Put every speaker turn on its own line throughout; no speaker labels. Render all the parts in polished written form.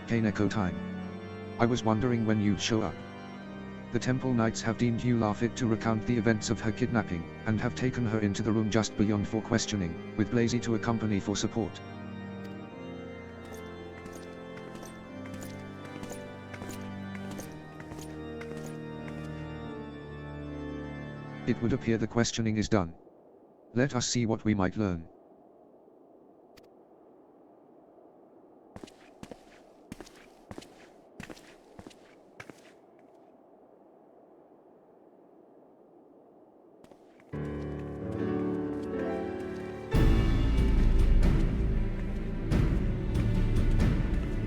K'nekotein. I was wondering when you'd show up. The Temple Knights have deemed Ulaa fit to recount the events of her kidnapping, and have taken her into the room just beyond for questioning, with Blazy to accompany for support. It would appear the questioning is done. Let us see what we might learn.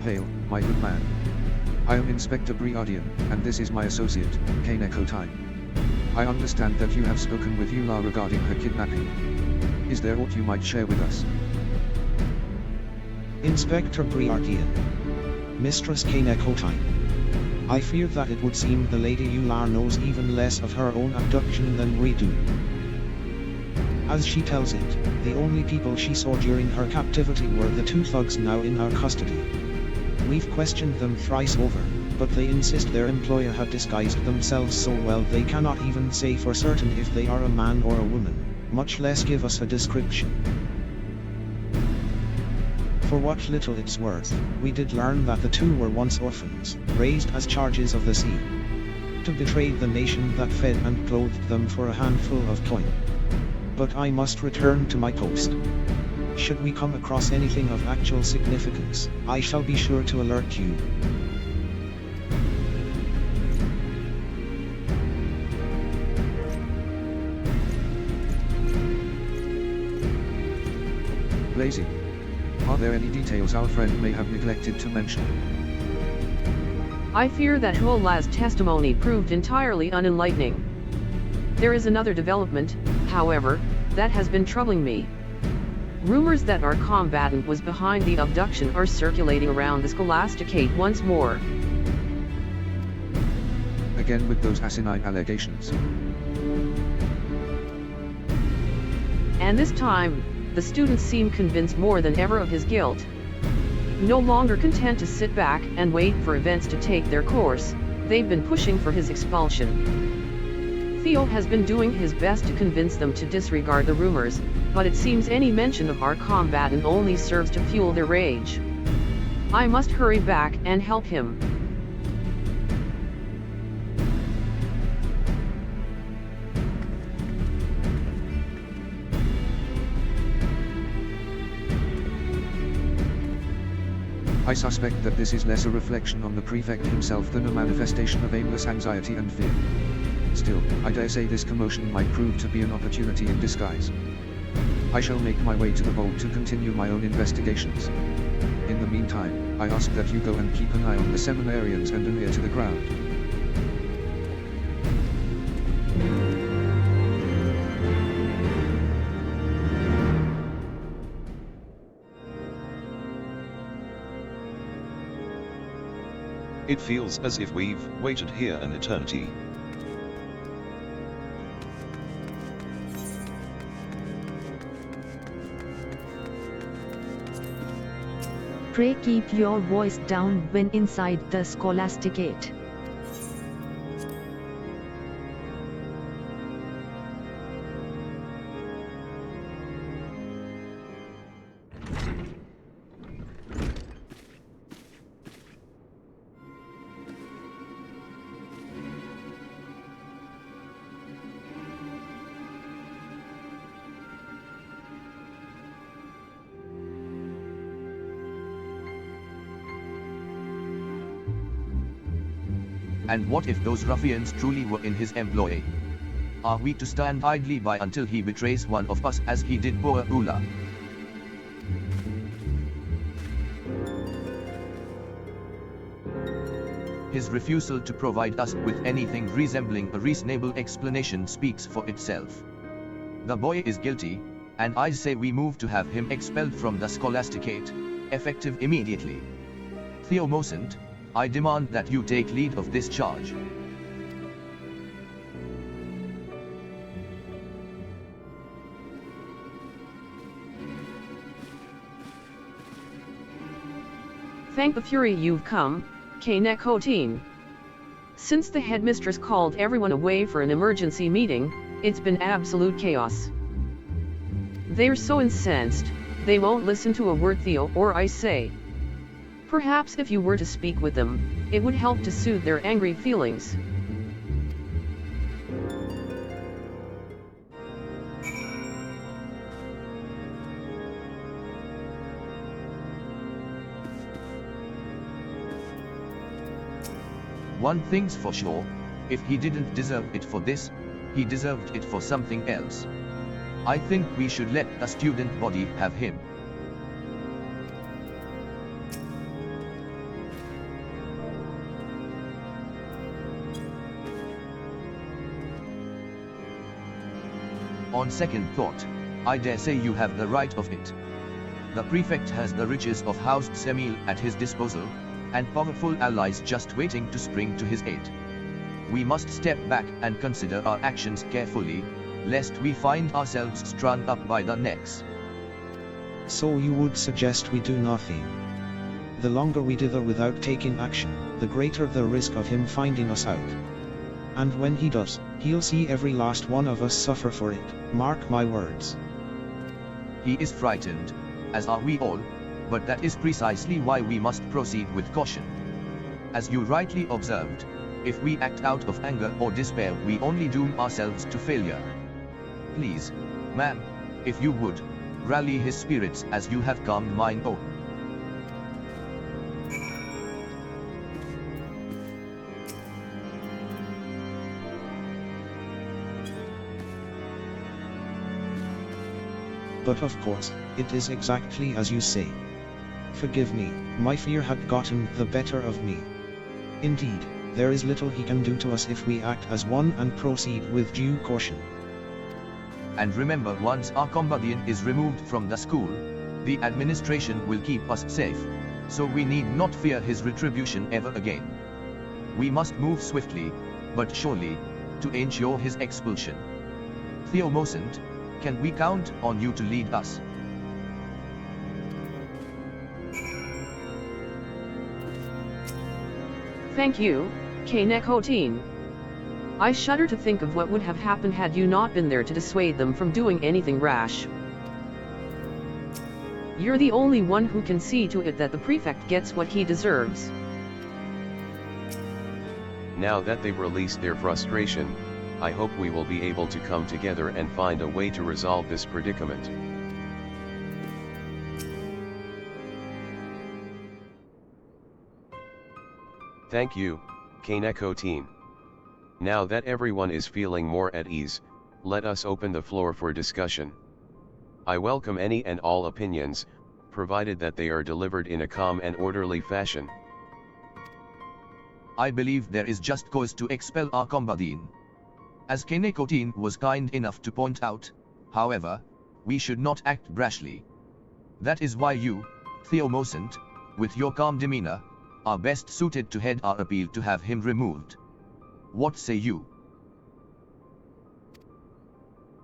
Hail, my good man. I am Inspector Briardian, and this is my associate, K'nekotein. I understand that you have spoken with Ulaa regarding her kidnapping. Is there aught you might share with us?
Inspector Briardian. Mistress K'nekotein. I fear that it would seem the Lady Ulaa knows even less of her own abduction than we do. As she tells it, the only people she saw during her captivity were the two thugs now in our custody. We've questioned them thrice over, but they insist their employer had disguised themselves so well they cannot even say for certain if they are a man or a woman, much less give us a description. For what little it's worth, we did learn that the two were once orphans, raised as charges of the sea, to betray the nation that fed and clothed them for a handful of coin. But I must return to my post. Should we come across anything of actual significance, I shall be sure to alert you.
Blazy. Are there any details our friend may have neglected to mention?
I fear that Ulaa's testimony proved entirely unenlightening. There is another development, however, that has been troubling me. Rumors that Archombadin was behind the abduction are circulating around the Scholasticate once more.
Again with those asinine allegations.
And this time, the students seem convinced more than ever of his guilt. No longer content to sit back and wait for events to take their course, they've been pushing for his expulsion. Theo has been doing his best to convince them to disregard the rumors, but it seems any mention of Archombadin only serves to fuel their rage. I must hurry back and help him.
I suspect that this is less a reflection on the prefect himself than a manifestation of aimless anxiety and fear. Still, I dare say this commotion might prove to be an opportunity in disguise. I shall make my way to the vault to continue my own investigations. In the meantime, I ask that you go and keep an eye on the seminarians and an ear to the ground.
It feels as if we've waited here an eternity.
Pray keep your voice down when inside the Scholasticate.
And what if those ruffians truly were in his employ? Are we to stand idly by until he betrays one of us as he did poor Ulaa? His refusal to provide us with anything resembling a reasonable explanation speaks for itself. The boy is guilty, and I say we move to have him expelled from the Scholasticate, effective immediately. Theomocent, I demand that you take lead of this charge.
Thank the fury you've come, K'nekotein. Since the headmistress called everyone away for an emergency meeting, it's been absolute chaos. They're so incensed, they won't listen to a word Theo or I say. Perhaps if you were to speak with them, it would help to soothe their angry feelings.
One thing's for sure, if he didn't deserve it for this, he deserved it for something else. I think we should let the student body have him. On second thought, I dare say you have the right of it. The prefect has the riches of housed Semil at his disposal, and powerful allies just waiting to spring to his aid. We must step back and consider our actions carefully, lest we find ourselves strung up by the necks.
So you would suggest we do nothing? The longer we dither without taking action, the greater the risk of him finding us out. And when he does, he'll see every last one of us suffer for it, mark my words.
He is frightened, as are we all, but that is precisely why we must proceed with caution. As you rightly observed, if we act out of anger or despair, we only doom ourselves to failure. Please, ma'am, if you would, rally his spirits as you have calmed mine own.
But of course, it is exactly as you say. Forgive me, my fear had gotten the better of me. Indeed, there is little he can do to us if we act as one and proceed with due caution.
And remember, once Archombadin is removed from the school, the administration will keep us safe, so we need not fear his retribution ever again. We must move swiftly, but surely, to ensure his expulsion. Theomocent, can we count on you to lead us?
Thank you, K'nekotein. I shudder to think of what would have happened had you not been there to dissuade them from doing anything rash. You're the only one who can see to it that the prefect gets what he deserves.
Now that they've released their frustration, I hope we will be able to come together and find a way to resolve this predicament. Thank you, K'nekotein. Now that everyone is feeling more at ease, let us open the floor for discussion. I welcome any and all opinions, provided that they are delivered in a calm and orderly fashion.
I believe there is just cause to expel Archombadin. As K'nekotein was kind enough to point out, however, we should not act brashly. That is why you, Theomocent, with your calm demeanor, are best suited to head our appeal to have him removed. What say you?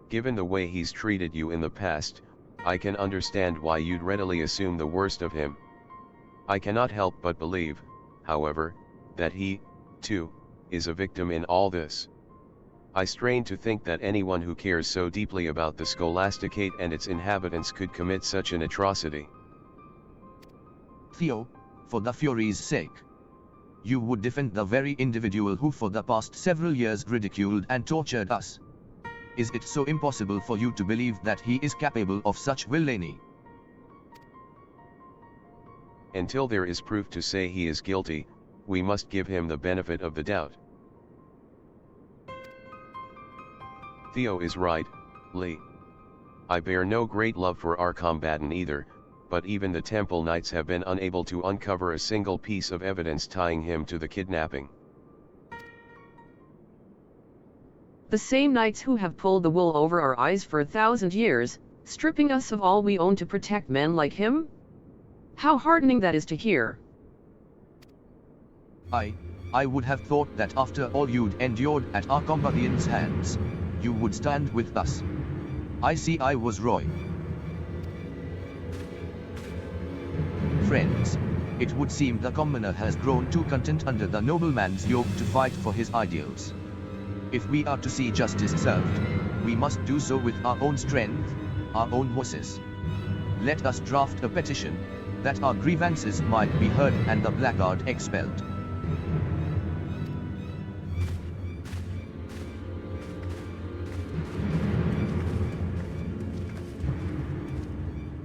Given the way he's treated you in the past, I can understand why you'd readily assume the worst of him. I cannot help but believe, however, that he, too, is a victim in all this. I strain to think that anyone who cares so deeply about the Scholasticate and its inhabitants could commit such an atrocity.
Theo, for the Fury's sake, you would defend the very individual who for the past several years ridiculed and tortured us. Is it so impossible for you to believe that he is capable of such villainy?
Until there is proof to say he is guilty, we must give him the benefit of the doubt. Theo is right, Lee. I bear no great love for Archombadin either, but even the Temple Knights have been unable to uncover a single piece of evidence tying him to the kidnapping.
The same knights who have pulled the wool over our eyes for 1,000 years, stripping us of all we own to protect men like him? How heartening that is to hear.
I would have thought that after all you'd endured at Archombadin's hands, you would stand with us. I see I was wrong. Friends, It would seem the commoner has grown too content under the nobleman's yoke to fight for his ideals. If we are to see justice served, we must do so with our own strength, our own voices. Let us draft a petition, that our grievances might be heard and the blackguard expelled.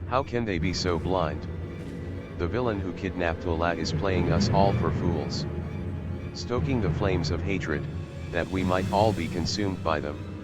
How can they be so blind? The villain who kidnapped Ulaa is playing us all for fools, stoking the flames of hatred, that we might all be consumed by them.